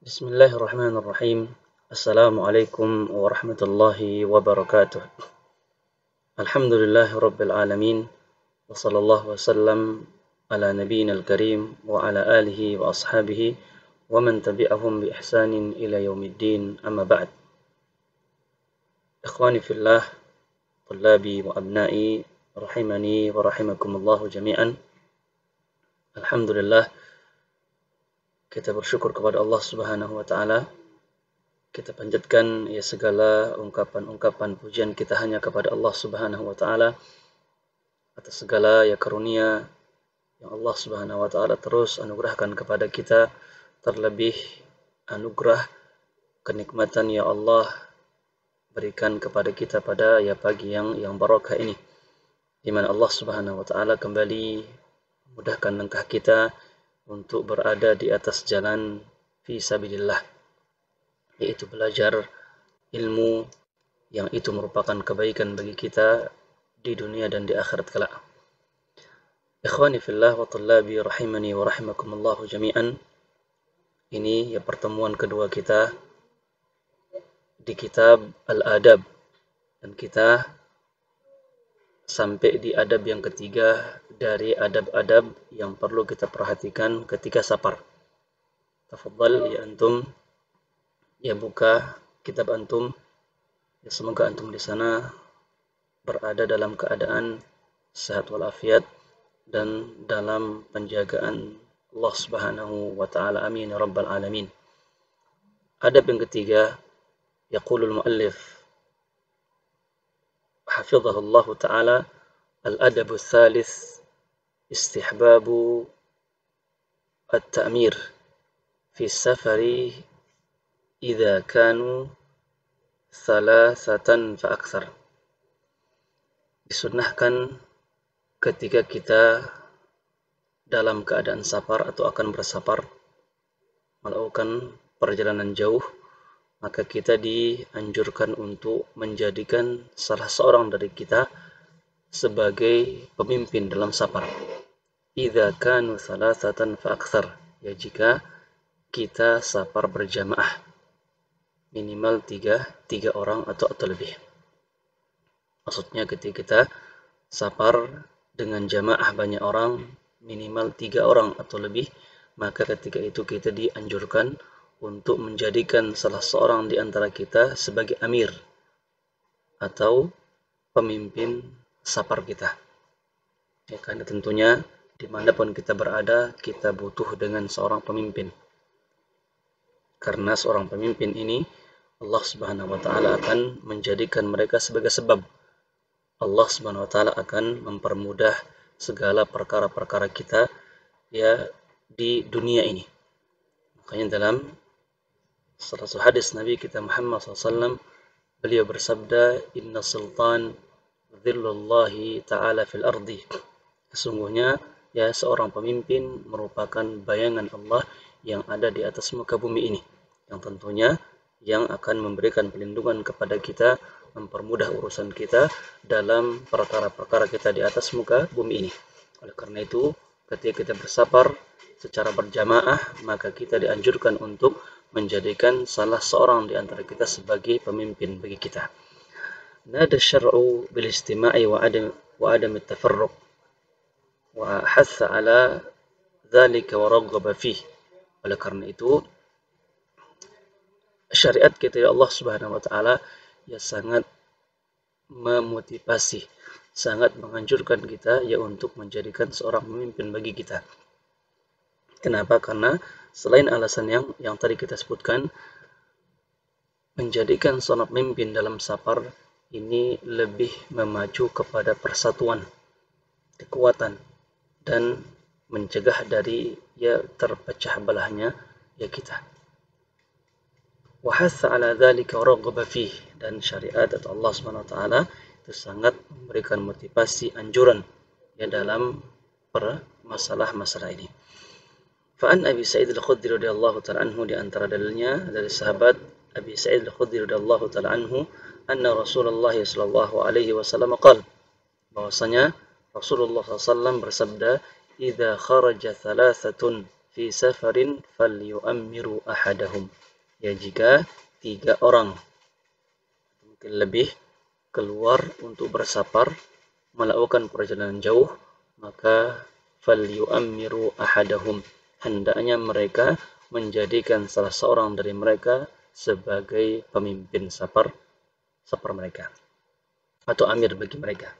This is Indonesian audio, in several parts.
Bismillahirrahmanirrahim. Assalamualaikum warahmatullahi wabarakatuh. Alhamdulillahi rabbil alamin. Wa sallallahu wasallam ala nabiyyina al-karim wa ala alihi wa ashabihi wa man tabi'ahum bi ihsanin ila yaumiddin, amma ba'd. Ikhwani fillah, tullabi wa abna'i, rahimani wa rahimakumullahu jami'an. Alhamdulillah, kita bersyukur kepada Allah Subhanahu wa taala. Kita panjatkan ya segala ungkapan-ungkapan pujian kita hanya kepada Allah Subhanahu wa taala atas segala ya karunia yang Allah Subhanahu wa taala terus anugerahkan kepada kita, terlebih anugerah kenikmatan ya Allah berikan kepada kita pada ya pagi yang barakah ini, di mana Allah Subhanahu wa taala kembali memudahkan langkah kita untuk berada di atas jalan fi sabilillah, yaitu belajar ilmu yang itu merupakan kebaikan bagi kita di dunia dan di akhirat kelak. Ikhwani fillah wa tullabi rahimani wa rahimakumullahu jami'an. Ini ya pertemuan kedua kita di kitab Al-Adab, dan kita sampai di adab yang ketiga dari adab-adab yang perlu kita perhatikan ketika safar. Tafadhal ya antum, ya buka kitab antum. Ya, semoga antum di sana berada dalam keadaan sehat walafiat dan dalam penjagaan Allah Subhanahu wa taala. Amin ya rabbal alamin. Adab yang ketiga, yaqulul muallif حفظه الله تعالى: الأدب الثالث استحباب التأمير في السفر إذا كانوا ثلاثة فأكثر. Disunnahkan ketika kita dalam keadaan safar atau akan bersafar, melakukan perjalanan jauh, maka kita dianjurkan untuk menjadikan salah seorang dari kita sebagai pemimpin dalam safar. Idza kanu thalathatan fa aktsar, ya jika kita safar berjamaah, minimal tiga orang atau lebih. Maksudnya ketika kita safar dengan jamaah banyak orang, minimal 3 orang atau lebih, maka ketika itu kita dianjurkan untuk menjadikan salah seorang di antara kita sebagai amir atau pemimpin safar kita. Ya, karena tentunya dimanapun kita berada, kita butuh dengan seorang pemimpin. Karena seorang pemimpin ini Allah Subhanahu wa taala akan menjadikan mereka sebagai sebab. Allah Subhanahu wa taala akan mempermudah segala perkara-perkara kita ya di dunia ini. Makanya dalam salah satu hadis Nabi kita Muhammad SAW, beliau bersabda, Inna sultan dhillullahi ta'ala fil ardi. Sesungguhnya ya seorang pemimpin merupakan bayangan Allah yang ada di atas muka bumi ini, yang tentunya yang akan memberikan perlindungan kepada kita, mempermudah urusan kita dalam perkara-perkara kita di atas muka bumi ini. Oleh karena itu, ketika kita bersafar secara berjamaah, maka kita dianjurkan untuk menjadikan salah seorang di antara kita sebagai pemimpin bagi kita. Nada syar'u bil istima'i wa adam at-tafarruq wa hatha ala dzalika wa raghaba fih. Oleh karena itu, syariat kita ya Allah Subhanahu wa taala ya sangat memotivasi, sangat menganjurkan kita ya untuk menjadikan seorang pemimpin bagi kita. Kenapa? Karena selain alasan yang tadi kita sebutkan, menjadikan seorang pemimpin dalam safar ini lebih memacu kepada persatuan, kekuatan, dan mencegah dari ya terpecah belahnya ya kita. Wa hatha ala dzalika wa raghaba fih, dan syariat atau Allah Subhanahu wa taala itu sangat memberikan motivasi, anjuran ya dalam masalah-masalah ini. Fa'an Abi Sa'id Al-Khudri radhiyallahu ta'ala anhu, di antara dalilnya dari sahabat Abi Sa'id Al-Khudri radhiyallahu ta'ala anhu, anna Rasulullah sallallahu alaihi wasallam qala, bahwasanya Rasulullah SAW bersabda, idza kharaja thalathatun fi safarin falyu'ammiru ahadahum. Ya, jika 3 orang mungkin lebih keluar untuk bersafar melakukan perjalanan jauh, maka falyu'ammiru ahadahum, hendaknya mereka menjadikan salah seorang dari mereka sebagai pemimpin safar mereka atau amir bagi mereka.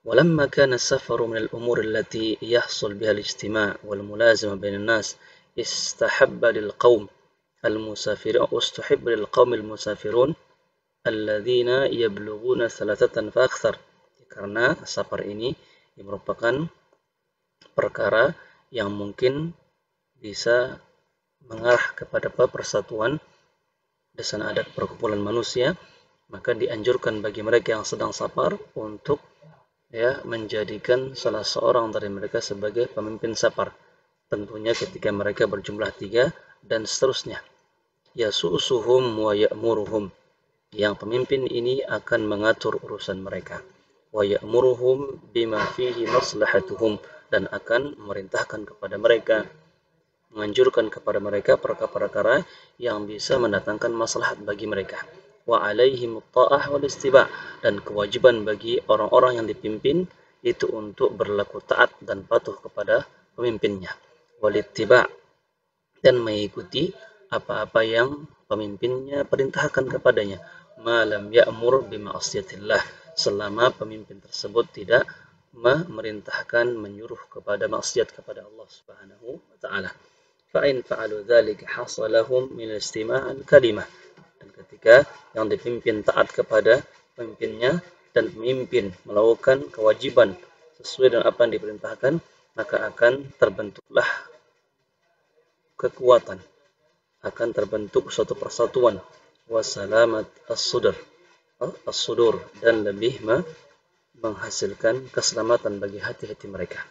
ولما كان السفر من الأمور التي يحصل بها الاجتماع والملازمة بين الناس استحب للقوم المسافرون الذين يبلغون 3 فأكثر. Karena safar ini merupakan perkara yang mungkin bisa mengarah kepada persatuan di sana ada perkumpulan manusia, maka dianjurkan bagi mereka yang sedang safar untuk menjadikan salah seorang dari mereka sebagai pemimpin safar. Tentunya ketika mereka berjumlah 3 dan seterusnya. Yasusuhum wa ya'muruhum, yang pemimpin ini akan mengatur urusan mereka. Wa ya'muruhum bima fihi maslahatuhum, dan akan memerintahkan kepada mereka, menganjurkan kepada mereka perkara-perkara yang bisa mendatangkan maslahat bagi mereka. Wa alaihim ta'ah wal istiba', dan kewajiban bagi orang-orang yang dipimpin itu untuk berlaku taat dan patuh kepada pemimpinnya. Wal ittiba', dan mengikuti apa-apa yang pemimpinnya perintahkan kepadanya. Ma lam ya'mur bima'asiyatillah, selama pemimpin tersebut tidak memerintahkan menyuruh kepada maksiat kepada Allah Subhanahu wa taala. Fa in fa'alu dzalika hasalahum min istima'an kalimah, dan ketika yang dipimpin taat kepada pemimpinnya dan pemimpin melakukan kewajiban sesuai dengan apa yang diperintahkan, maka akan terbentuklah kekuatan, akan terbentuk suatu persatuan, wasalamat as-sudur, dan lebih menghasilkan keselamatan bagi hati-hati mereka,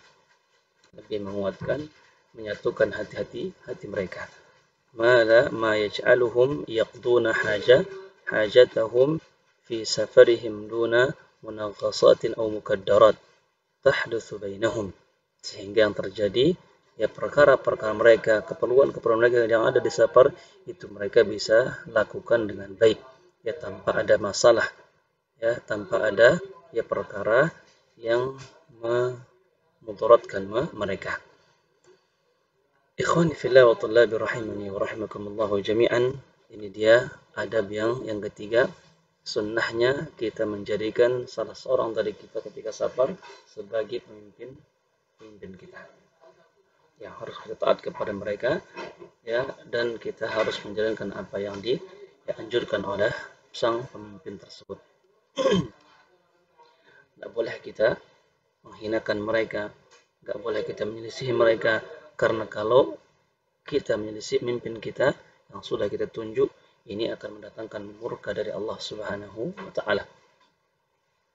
lebih menguatkan, menyatukan hati mereka. Ma yaj'aluhum yaqduna hajatahum fi safarihim duna munaghasatin aw mukaddarat tahdutsu bainahum, sehingga yang terjadi perkara-perkara mereka, keperluan mereka yang ada di safar itu mereka bisa lakukan dengan baik, tanpa ada masalah, tanpa ada perkara yang memudaratkan mereka. Ikhwani fillah wa tullabi rahimani wa rahimakumullahu jami'an. Ini dia adab yang ketiga. Sunnahnya kita menjadikan salah seorang dari kita ketika safar sebagai pemimpin kita, yang harus kita taat kepada mereka, dan kita harus menjalankan apa yang dianjurkan oleh sang pemimpin tersebut. Tidak boleh kita menghinakan mereka, tidak boleh kita menyelisihi mereka, karena kalau kita menyelisih pemimpin kita yang sudah kita tunjuk, ini akan mendatangkan murka dari Allah Subhanahu wa taala.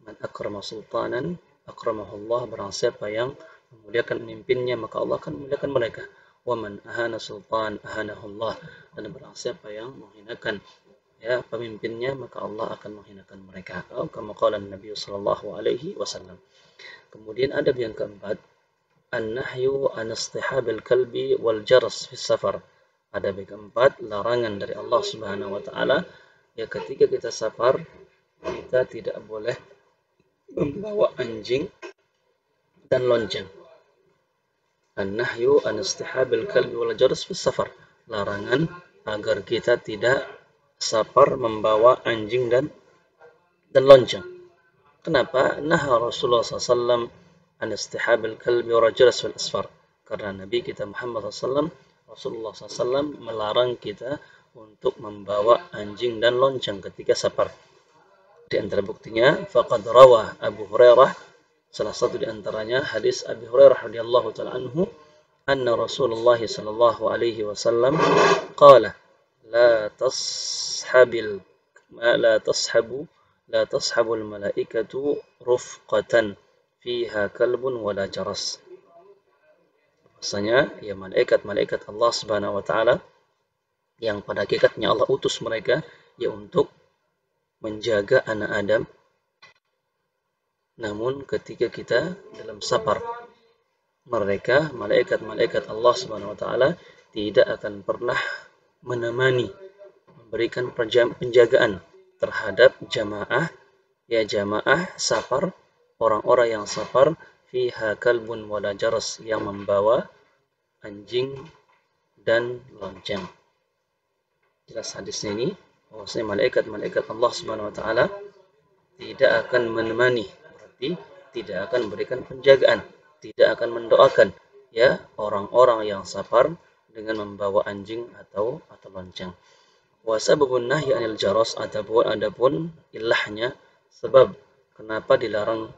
Man akrama sultanan akramahullah, barang siapa yang memuliakan pemimpinnya maka Allah akan memuliakan mereka. Wa man ahana sultan ahanahullah, dan barang siapa yang menghinakan pemimpinnya maka Allah akan menghinakan mereka. Kama qala Nabi sallallahu alaihi wasallam. Kemudian adab yang keempat, an-nahyu an istihabil kalbi wal jaras fi safar. Adab yang keempat, larangan dari Allah Subhanahu wa taala, ketika kita safar kita tidak boleh membawa anjing dan lonceng. An-nahyu an istihabil kalbi wal jaras fi safar. Larangan agar kita tidak safar membawa anjing dan lonceng. Kenapa? Naha Rasulullah SAW an istihabil kalbi wa rajaras fil asfar. Karena Nabi kita Muhammad SAW, Rasulullah SAW melarang kita untuk membawa anjing dan lonceng ketika safar. Di antara buktinya, faqad rawah Abu Hurairah, salah satu di antaranya hadis Abu Hurairah radhiyallahu ta'ala anhu, anna Rasulullah sallallahu alaihi wasallam qala la tashabul malaikatu rufqatan fiha kalbun wala jaras. Bahasanya malaikat Allah Subhanahu wa taala yang pada hakikatnya Allah utus mereka untuk menjaga anak Adam. Namun ketika kita dalam safar mereka, malaikat-malaikat Allah Subhanahu wa taala tidak akan pernah menemani, memberikan penjagaan terhadap jamaah, ya jamaah safar, orang-orang yang safar, fiha kalbun wala jaras, yang membawa anjing dan lonceng. Jelas hadisnya ini bahwasanya malaikat-malaikat Allah Subhanahu wa taala tidak akan menemani, berarti tidak akan memberikan penjagaan, tidak akan mendoakan ya orang-orang yang safar dengan membawa anjing atau lonceng. Wa sababun nahyi anil jaras, adapun ilahnya, sebab kenapa dilarang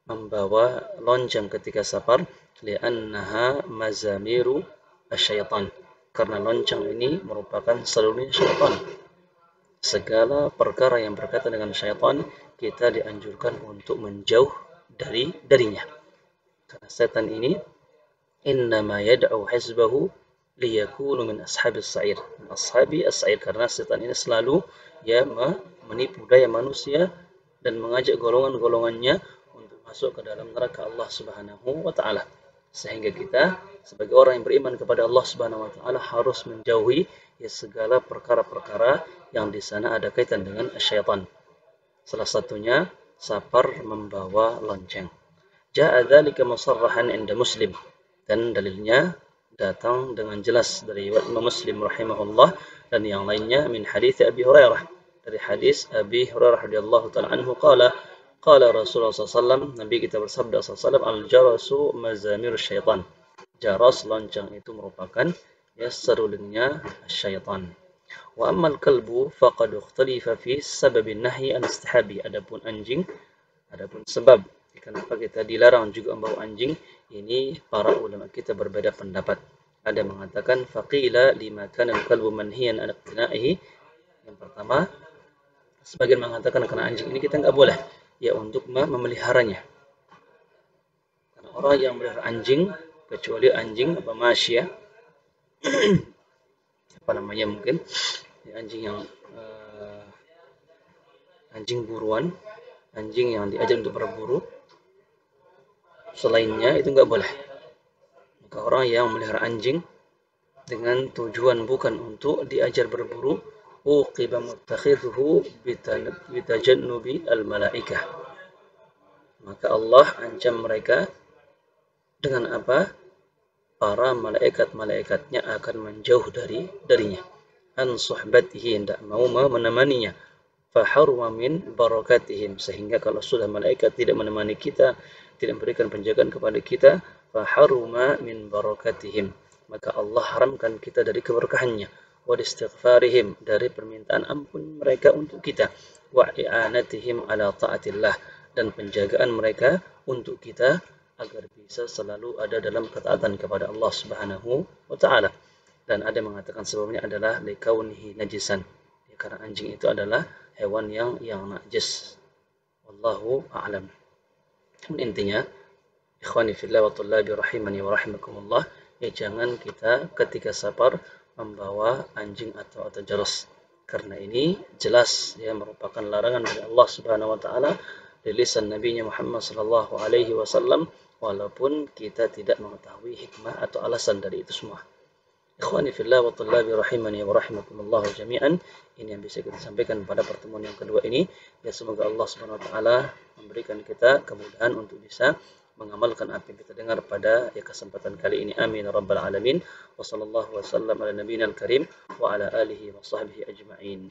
membawa lonceng ketika safar, li'annaha mazamiru asyaitan, karena lonceng ini merupakan serunya syaitan. Segala perkara yang berkaitan dengan syaitan kita dianjurkan untuk menjauh darinya. Karena setan ini innama yad'u hizbahu liyakunu min ashabis sa'ir. Ashabi as-sa'ir, karena setan ini selalu ya menipu daya manusia dan mengajak golongan-golongannya untuk masuk ke dalam neraka Allah Subhanahu wa taala. Sehingga kita sebagai orang yang beriman kepada Allah Subhanahu wa taala harus menjauhi ya segala perkara-perkara yang di sana ada kaitan dengan syaitan. Salah satunya safar membawa lonceng. Ja'a dzalika musarrahan 'inda Muslim, dan dalilnya datang dengan jelas dari Imam Muslim rahimahullah dan yang lainnya min hadits Abi Hurairah, dari hadis Abi Hurairah radhiyallahu taala anhu qala Rasulullah SAW, Nabi kita bersabda SAW, al-jarasu mazamir syaitan. Jaras, lonceng itu merupakan ya serulingnya syaitan. Wa ammal kalbu faqad ikhtalifa fi sababin nahyi an istihabi. Adapun anjing, adapun sebab kenapa kita dilarang juga membawa anjing, ini para ulama kita berbeda pendapat. Ada mengatakan faqila lima kana al-kalbu manhiyan an iqtina'ihi. Yang pertama, sebagian mengatakan karena anjing ini kita enggak boleh ya untuk memeliharanya. Karena orang yang melihara anjing, kecuali anjing apa masyia, apa namanya mungkin ya, anjing yang anjing buruan, anjing yang diajar untuk berburu, selainnya itu enggak boleh. Maka orang yang melihara anjing dengan tujuan bukan untuk diajar berburu, uqiba muttakhidhuhu bitajannubi al-malaikah, maka Allah ancam mereka dengan apa? Para malaikat-malaikatnya akan menjauh darinya. An suhbatihi, tidak mau menemaninya. Faharuma min barakatihim, sehingga kalau sudah malaikat tidak menemani kita, tidak memberikan penjagaan kepada kita, faharuma min barakatihim, maka Allah haramkan kita dari keberkahannya. Wa istighfarihim, dari permintaan ampun mereka untuk kita. Wa i'anatihim ala ta'atillah, dan penjagaan mereka untuk kita agar bisa selalu ada dalam ketaatan kepada Allah Subhanahu wa taala. Dan ada mengatakan sebabnya adalah likaunihi najisan, ya, karena anjing itu adalah hewan yang najis. Wallahu a'lam. Intinya, ikhwani fillah wa tullabi rahimani wa rahimakumullah, ya jangan kita ketika safar membawa anjing atau jaras, karena ini jelas ya merupakan larangan dari Allah Subhanahu wa taala dari lisan Nabi Muhammad sallallahu alaihi wasallam, walaupun kita tidak mengetahui hikmah atau alasan dari itu semua. Ikhwani fillah wa tullabi rahimani wa rahimakumullah jami'an, ini yang bisa kita sampaikan pada pertemuan yang kedua ini. Ya semoga Allah Subhanahu wa taala memberikan kita kemudahan untuk bisa mengamalkan apa yang kita dengar pada ya kesempatan kali ini. Amin rabbal alamin. Wa sallallahu wasallam ala nabiyina al-karim wa ala alihi wa sahbihi ajma'in.